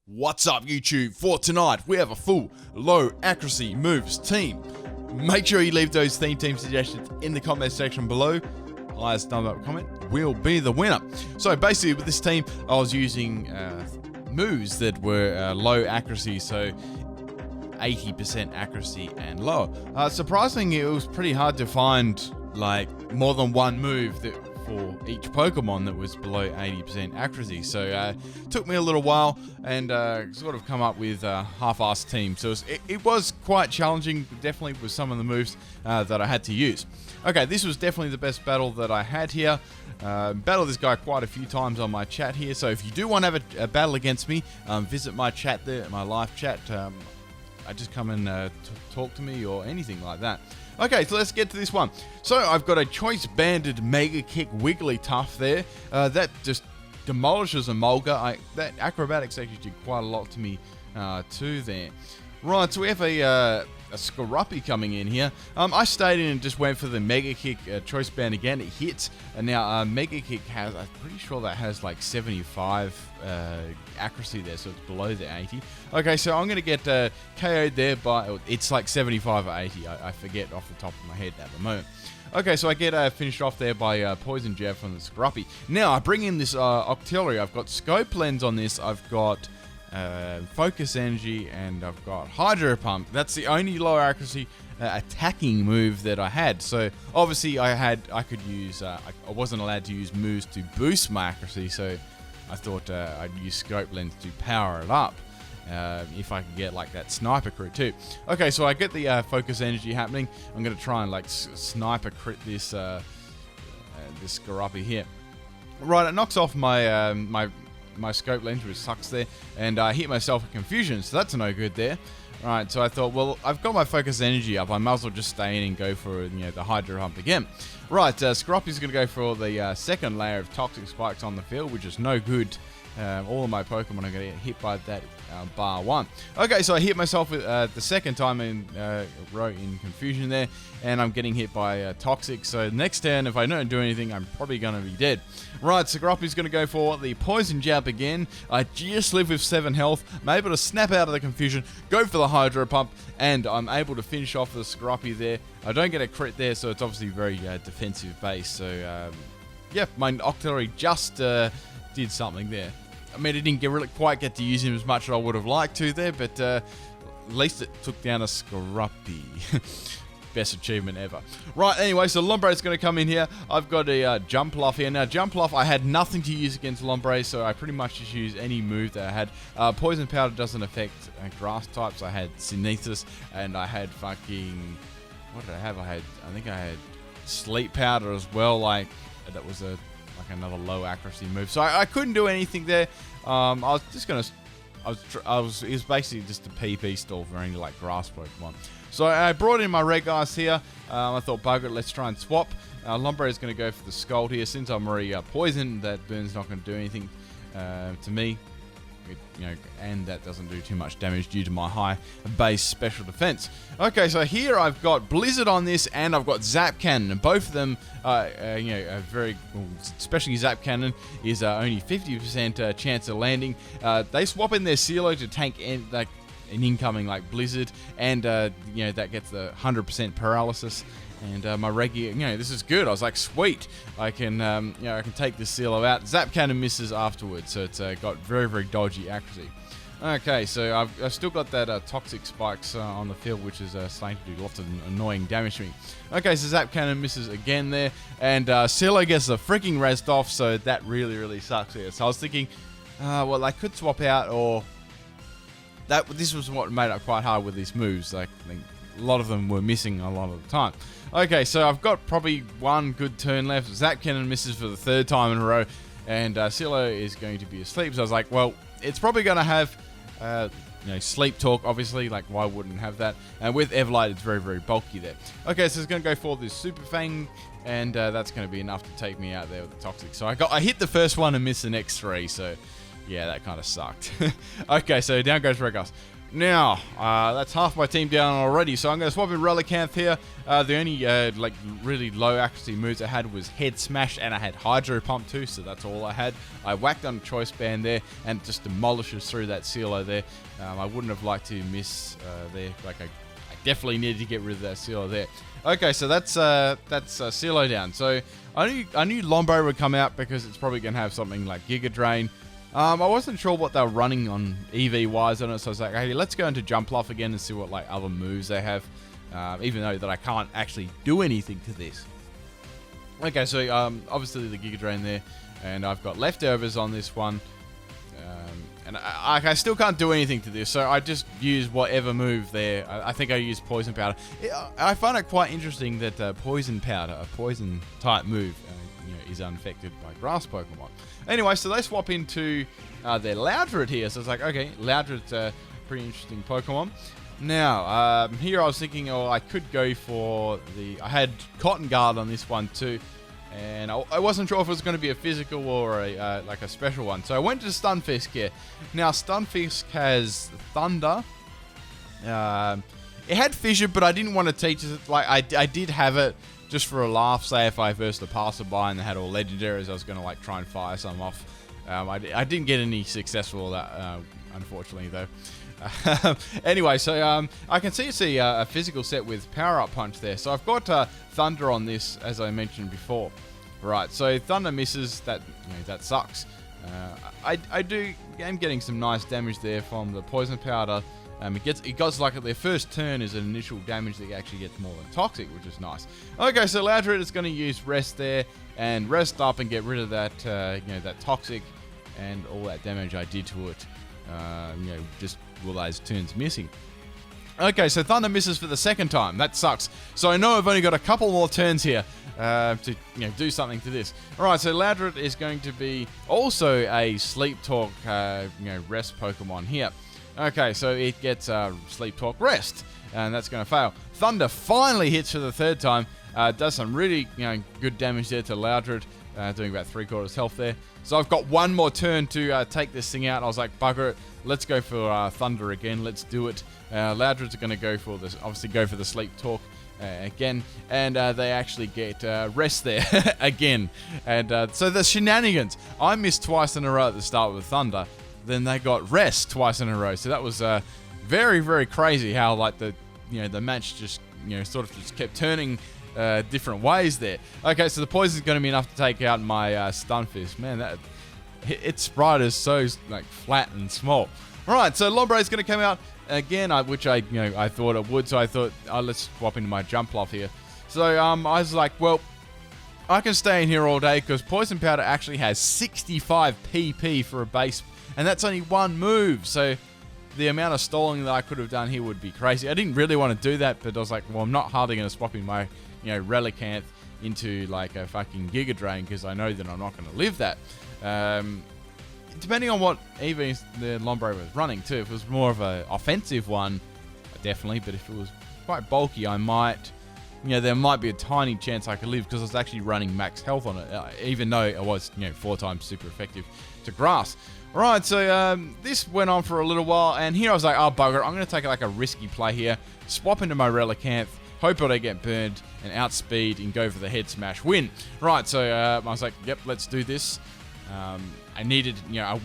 What's up YouTube? For tonight we have a full low accuracy moves team. Make sure you leave those team suggestions in the comment section below. Highest thumb up comment will be the winner. So basically with this team I was using moves that were low accuracy, so 80% accuracy and lower. Surprisingly it was pretty hard to find like more than one move that for each Pokemon that was below 80% accuracy. So it took me a little while and sort of come up with a half-assed team. So it was quite challenging, definitely with some of the moves that I had to use. Okay, this was definitely the best battle that I had here. Battled this guy quite a few times on my chat here. So if you do want to have a battle against me, visit my chat there, my live chat. I just come and talk to me or anything like that. Okay, so let's get to this one. So I've got a Choice Banded Mega Kick Wigglytuff there. That just demolishes a Mulga. That acrobatics actually did quite a lot to me too there. Right, so we have a Skorupi coming in here. I stayed in and just went for the Mega Kick Choice Band again. It hits, and now Mega Kick has, I'm pretty sure that has like 75 accuracy there, so it's below the 80. Okay, so I'm going to get KO'd there by, it's like 75 or 80, I forget off the top of my head at the moment. Okay, so I get finished off there by Poison Jab from the Skorupi. Now I bring in this Octillery. I've got Scope Lens on this, I've got Focus Energy, and I've got Hydro Pump. That's the only low accuracy attacking move that I had. So obviously I could use, I wasn't allowed to use moves to boost my accuracy, so I thought I'd use Scope Lens to power it up. If I could get like that sniper crit too. Okay, so I get the focus energy happening. I'm gonna try and like sniper crit this this Skorupi here. Right, it knocks off my my scope lens, which sucks there, and I hit myself with confusion, so that's no good there. Alright, so I thought, well, I've got my focus energy up, I might as well just stay in and go for, you know, the Hydro Hump again. Right, Skorupi's going to go for the second layer of Toxic Spikes on the field, which is no good. All of my Pokemon are going to get hit by that bar one. Okay, so I hit myself with, the second time in row in confusion there, and I'm getting hit by Toxic. So next turn, if I don't do anything, I'm probably going to be dead. Right, Skorupi's going to go for the Poison Jab again. I just live with 7 health. I'm able to snap out of the confusion, go for the Hydro Pump, and I'm able to finish off the Skorupi there. I don't get a crit there, so it's obviously very defensive base. So yeah, my Octillery just did something there. I mean, I didn't really quite get to use him as much as I would have liked to there, but at least it took down a Skorupi. Best achievement ever. Right, anyway, so Lombre's going to come in here. I've got a Jumpluff here. Now, Jumpluff, I had nothing to use against Lombre, so I pretty much just used any move that I had. Poison Powder doesn't affect grass types. I had Sinethus, and I had fucking... What did I have? I think I had Sleep Powder as well. Like, that was another low accuracy move. So I couldn't do anything there. I was just going to... it was basically just a PP stall for any like grass Pokemon. So I brought in my red guys here. I thought, bugger it, let's try and swap. Lombre is going to go for the Scald here. Since I'm already poisoned, that burn's not going to do anything to me. And that doesn't do too much damage due to my high base special defense. Okay, so here I've got Blizzard on this, and I've got Zap Cannon, and both of them, are very, especially Zap Cannon is only 50% chance of landing. They swap in their Sealo to tank an incoming like Blizzard, and that gets the 100% paralysis. And my regular, this is good. I was like, sweet, I can, I can take this Sealo out. Zap Cannon misses afterwards, so it's got very, very dodgy accuracy. Okay, so I've still got that Toxic Spikes on the field, which is starting to do lots of annoying damage to me. Okay, so Zap Cannon misses again there, and Sealo gets the freaking rezzed off, so that really, really sucks here. So I was thinking, well, I could swap out, or this was what made it quite hard with these moves. Like, I think a lot of them were missing a lot of the time. Okay, so I've got probably one good turn left. Zap Cannon misses for the 3rd time in a row, and Sealo is going to be asleep. So I was like, well, it's probably going to have, Sleep Talk, obviously. Like, why wouldn't have that? And with Everlight, it's very, very bulky there. Okay, so it's going to go for this Super Fang, and that's going to be enough to take me out there with the Toxic. So I hit the first one and missed the next 3, so yeah, that kind of sucked. Okay, so down goes Regas. Now, that's half my team down already, so I'm going to swap in Relicanth here. The only like really low accuracy moves I had was Head Smash, and I had Hydro Pump too, so that's all I had. I whacked on Choice Band there, and it just demolishes through that Sealo there. I wouldn't have liked to miss there. Like I definitely needed to get rid of that Sealo there. Okay, so that's Sealo down. So I knew Lombre would come out because it's probably going to have something like Giga Drain. I wasn't sure what they were running on EV-wise on it, so I was like, hey, let's go into Jumpluff again and see what like other moves they have, even though that I can't actually do anything to this. Okay, so obviously the Giga Drain there, and I've got leftovers on this one, and I still can't do anything to this, so I just use whatever move there. I think I use Poison Powder. I find it quite interesting that Poison Powder, a poison type move, is unaffected by grass Pokemon. Anyway, so they swap into their Loudred here. So it's like, okay, Loudred's a pretty interesting Pokemon. Now, here I was thinking, oh, I could go for I had Cotton Guard on this one too. And I wasn't sure if it was going to be a physical or like a special one. So I went to Stunfisk here. Now, Stunfisk has Thunder. It had Fissure, but I didn't want to teach it. Like, I did have it just for a laugh, say if I versed a passerby and they had all legendaries, I was going to like try and fire some off. I didn't get any successful with that, unfortunately, though. Anyway, so I can see it's a physical set with Power Up Punch there. So I've got Thunder on this, as I mentioned before. Right, so Thunder misses. That sucks. I'm getting some nice damage there from the Poison Powder. It goes like at their first turn is an initial damage that actually gets more than Toxic, which is nice. Okay, so Loudred is going to use Rest there and rest up and get rid of that, that Toxic and all that damage I did to it. Just all those turns missing. Okay, so Thunder misses for the second time. That sucks. So I know I've only got a couple more turns here to do something to this. All right, so Loudred is going to be also a Sleep Talk rest Pokemon here. Okay, so it gets Sleep Talk Rest, and that's going to fail. Thunder finally hits for the third time. Does some really good damage there to Loudred, doing about 3/4 health there. So I've got one more turn to take this thing out. I was like, bugger it, let's go for Thunder again. Let's do it. Loudred's are going to go for this, obviously go for the Sleep Talk again, and they actually get Rest there again. And so the shenanigans. I missed twice in a row at the start with Thunder. Then they got Rest twice in a row. So that was very, very crazy how like the match just sort of just kept turning different ways there. Okay, so the poison's going to be enough to take out my Stunfisk. Man, its sprite is so like flat and small. All right, so Lombre's going to come out again, which I thought it would. So I thought, let's swap into my Jumpluff here. So I was like, well, I can stay in here all day because Poison Powder actually has 65 PP for a base. And that's only one move, so the amount of stalling that I could have done here would be crazy. I didn't really want to do that, but I was like, well, I'm not hardly going to swap in my, Relicanth into like a fucking Giga Drain because I know that I'm not going to live that. Depending on what EV the Lombre was running too. If it was more of an offensive one, definitely. But if it was quite bulky, I might, there might be a tiny chance I could live because I was actually running max health on it, even though it was, 4 times super effective to grass. Right, so this went on for a little while, and here I was like, oh, bugger, I'm going to take like a risky play here, swap into my Relicanth, hope I don't get burned, and outspeed, and go for the Head Smash win. Right, so I was like, yep, let's do this. I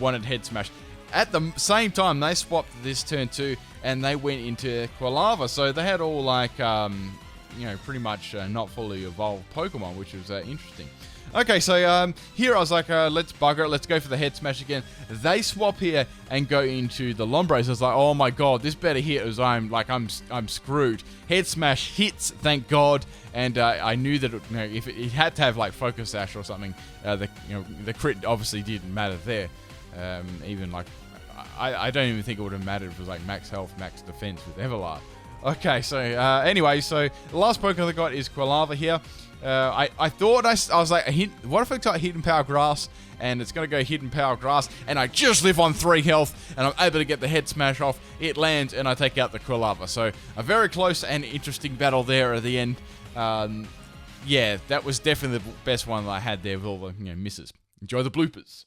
wanted Head Smash. At the same time, they swapped this turn too, and they went into Quilava, so they had all like, pretty much not fully evolved Pokemon, which was interesting. Okay, so here I was like, let's bugger it. Let's go for the Head Smash again. They swap here and go into the Lombres. I was like, oh my god, this better hit as I'm screwed. Head Smash hits, thank god. And I knew that if it had to have like Focus Sash or something, the crit obviously didn't matter there. Even like, I don't even think it would have mattered if it was like max health, max defense with Everlar. Okay, so anyway, so the last Pokemon I got is Quilava here. I thought I was like, what if I got Hidden Power Grass and it's going to go Hidden Power Grass and I just live on 3 health and I'm able to get the Head Smash off. It lands and I take out the Quilava. So a very close and interesting battle there at the end. Yeah, that was definitely the best one that I had there with all the misses. Enjoy the bloopers.